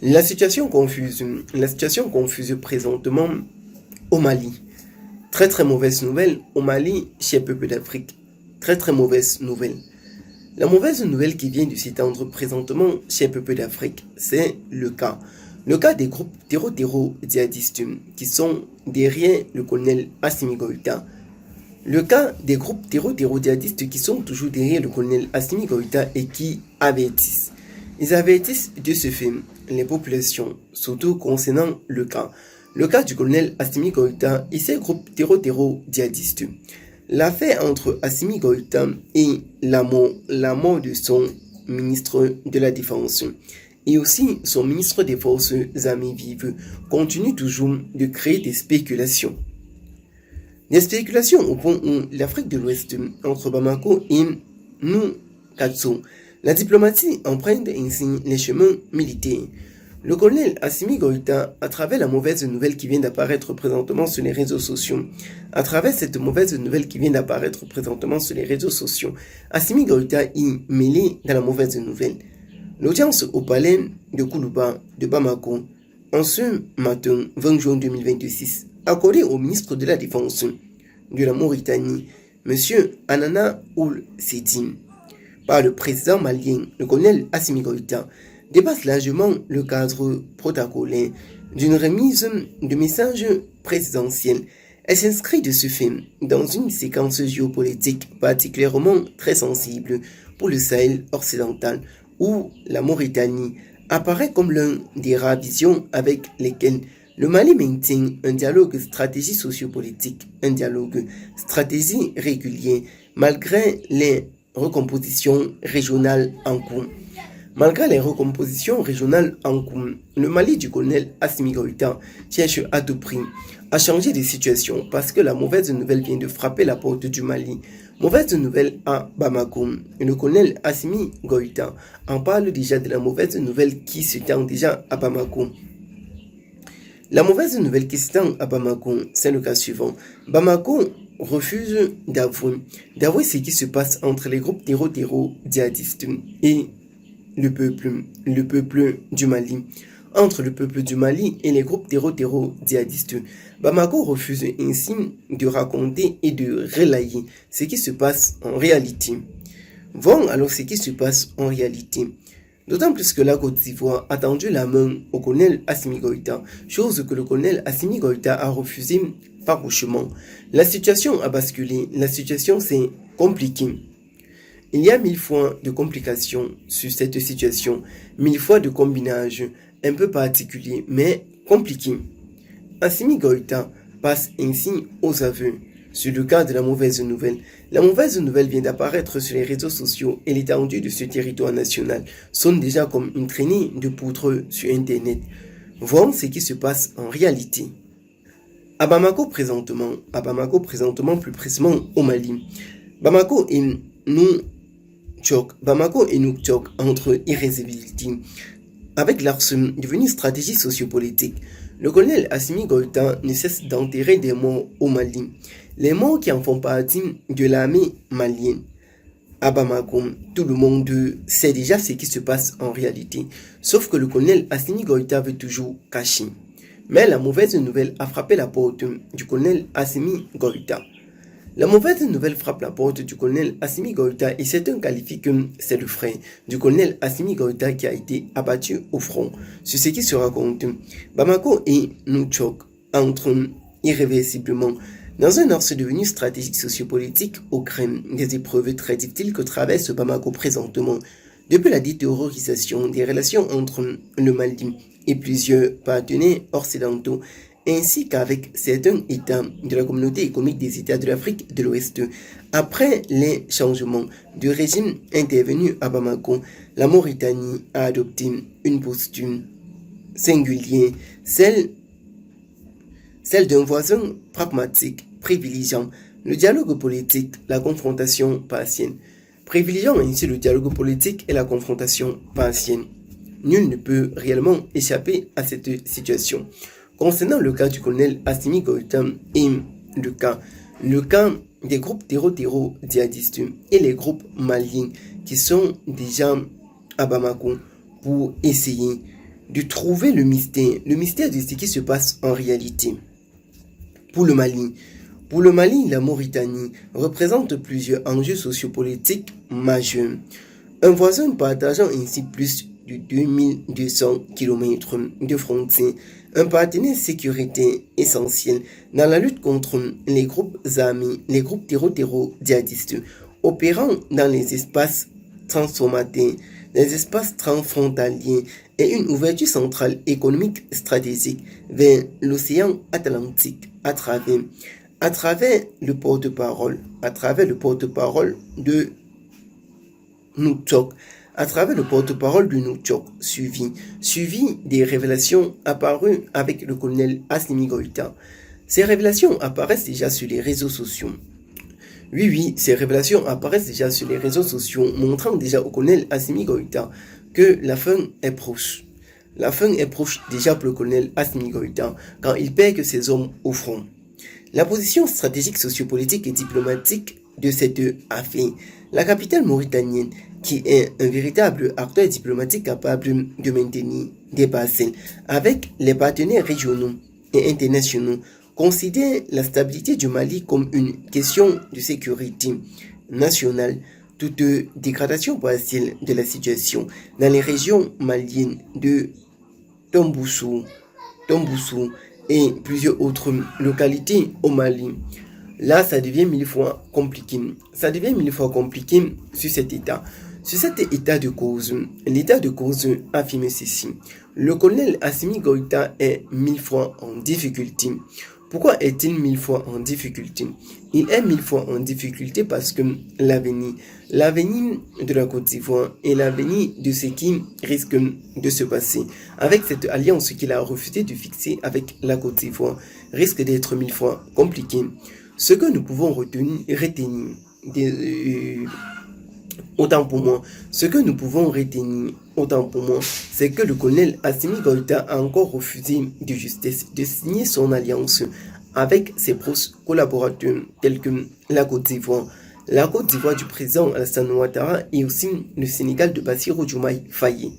La situation confuse présentement au Mali. Très très mauvaise nouvelle au Mali, cher peuple d'Afrique. Très très mauvaise nouvelle. La mauvaise nouvelle qui vient de s'étendre présentement, cher peuple d'Afrique, c'est le cas. Le cas des groupes terror-djihadistes qui sont derrière le colonel Assimi Goïta. Le cas des groupes terror-djihadistes qui sont toujours derrière le colonel Assimi Goïta et qui avertissent. Ils avertissent de ce fait les populations, surtout concernant le cas du colonel Assimi Goïta et ses groupes terror-djihadistes. L'affaire entre Assimi Goïta et la mort de son ministre de la Défense et aussi son ministre des Forces armées vives continue toujours de créer des spéculations. Des spéculations au point où l'Afrique de l'Ouest, entre Bamako et Noukatso, la diplomatie emprunte ainsi les chemins militaires. Le colonel Assimi Goïta, à travers la mauvaise nouvelle qui vient d'apparaître présentement sur les réseaux sociaux, Assimi Goïta est mêlé dans la mauvaise nouvelle. L'audience au palais de Koulouba de Bamako, en ce matin 20 juin 2026, accordée au ministre de la Défense de la Mauritanie, M. Anana Ould Sédine, par le président malien, le colonel Assimi Goïta, dépasse largement le cadre protocolaire d'une remise de messages présidentiels. Elle s'inscrit de ce fait dans une séquence géopolitique particulièrement très sensible pour le Sahel occidental, où la Mauritanie apparaît comme l'un des rares visions avec lesquelles le Mali maintient un dialogue stratégie sociopolitique, un dialogue stratégie régulier, malgré les recompositions régionales en cours. Malgré les recompositions régionales en cours, le Mali du colonel Assimi Goïta cherche à tout prix à changer de situation parce que la mauvaise nouvelle vient de frapper la porte du Mali. Mauvaise nouvelle à Bamako. Le colonel Assimi Goïta en parle déjà de la mauvaise nouvelle qui se tend déjà à Bamako. La mauvaise nouvelle qui se tend à Bamako, c'est le cas suivant. Bamako refuse d'avouer ce qui se passe entre les groupes terror-djihadistes et le peuple du Mali. Entre le peuple du Mali et les groupes terror-djihadistes, Bamako refuse ainsi de raconter et de relayer ce qui se passe en réalité. Voyons alors ce qui se passe en réalité. D'autant plus que la Côte d'Ivoire a tendu la main au colonel Assimi Goïta, chose que le colonel Assimi Goïta a refusé farouchement. La situation a basculé, la situation s'est compliquée. Il y a 1000 fois de complications sur cette situation, 1000 fois de combinage un peu particulier mais compliqué. Assimi Goïta passe ainsi aux aveux sur le cas de la mauvaise nouvelle. La mauvaise nouvelle vient d'apparaître sur les réseaux sociaux et l'étendue de ce territoire national sonne déjà comme une traînée de poutres sur Internet. Voyons ce qui se passe en réalité. À Bamako présentement, plus précisément au Mali, Bamako et Noukchok entre irrésistibilité. Avec l'axe devenu stratégie sociopolitique, le colonel Assimi Goïta ne cesse d'enterrer des morts au Mali. Les morts qui en font partie de l'armée malienne. À Bamako, tout le monde sait déjà ce qui se passe en réalité. Sauf que le colonel Assimi Goïta veut toujours cacher. Mais la mauvaise nouvelle a frappé la porte du colonel Assimi Goïta. La mauvaise nouvelle frappe la porte du colonel Assimi Goïta et certains qualifient que c'est le frère du colonel Assimi Goïta qui a été abattu au front. Sur ce qui se raconte, Bamako et Noukchok entrent irréversiblement dans un axe devenu stratégique sociopolitique au crème des épreuves très difficiles que traverse Bamako présentement. Depuis la détériorisation des relations entre le Mali et plusieurs partenaires occidentaux, ainsi qu'avec certains États de la communauté économique des États de l'Afrique de l'Ouest. Après les changements de régime intervenus à Bamako, la Mauritanie a adopté une posture singulière, celle d'un voisin pragmatique, privilégiant le dialogue politique, la confrontation partielle. Privilégiant ainsi le dialogue politique et la confrontation partielle. Nul ne peut réellement échapper à cette situation. Concernant le cas du colonel Assimi Goïta et le cas des groupes terror-djihadistes et les groupes maliens qui sont déjà à Bamako pour essayer de trouver le mystère de ce qui se passe en réalité. Pour le Mali, la Mauritanie représente plusieurs enjeux sociopolitiques majeurs. Un voisin partageant ainsi plus de 2200 km de frontières, un partenaire sécuritaire essentiel dans la lutte contre les groupes armés, les groupes terror-djihadistes, opérant dans les espaces transformateurs, les espaces transfrontaliers et une ouverture centrale économique stratégique vers l'océan Atlantique à travers le porte-parole de Nouakchott, suivi des révélations apparues avec le colonel Assimi Goïta. Ces révélations apparaissent déjà sur les réseaux sociaux. Oui, ces révélations apparaissent déjà sur les réseaux sociaux, montrant déjà au colonel Assimi Goïta que la fin est proche. La fin est proche déjà pour le colonel Assimi Goïta quand il perd que ses hommes au front. La position stratégique, sociopolitique et diplomatique de cette affaire, la capitale mauritanienne, qui est un véritable acteur diplomatique capable de maintenir des passerelles avec les partenaires régionaux et internationaux, considère la stabilité du Mali comme une question de sécurité nationale. Toute dégradation partielle de la situation dans les régions maliennes de Tomboussou et plusieurs autres localités au Mali. Là, ça devient mille fois compliqué. Sur cet état. Sur cet état de cause, l'état de cause affirme ceci. Le colonel Assimi Goïta est 1000 fois en difficulté. Pourquoi est-il 1000 fois en difficulté? Il est 1000 fois en difficulté parce que l'avenir de la Côte d'Ivoire et l'avenir de ce qui risque de se passer avec cette alliance qu'il a refusé de fixer avec la Côte d'Ivoire risque d'être 1000 fois compliqué. Ce que nous pouvons retenir autant pour moi, c'est que le colonel Assimi Goïta a encore refusé de justesse de signer son alliance avec ses proches collaborateurs tels que la Côte d'Ivoire du président Alassane Ouattara et aussi le Sénégal de Bassirou Diomaye Faye.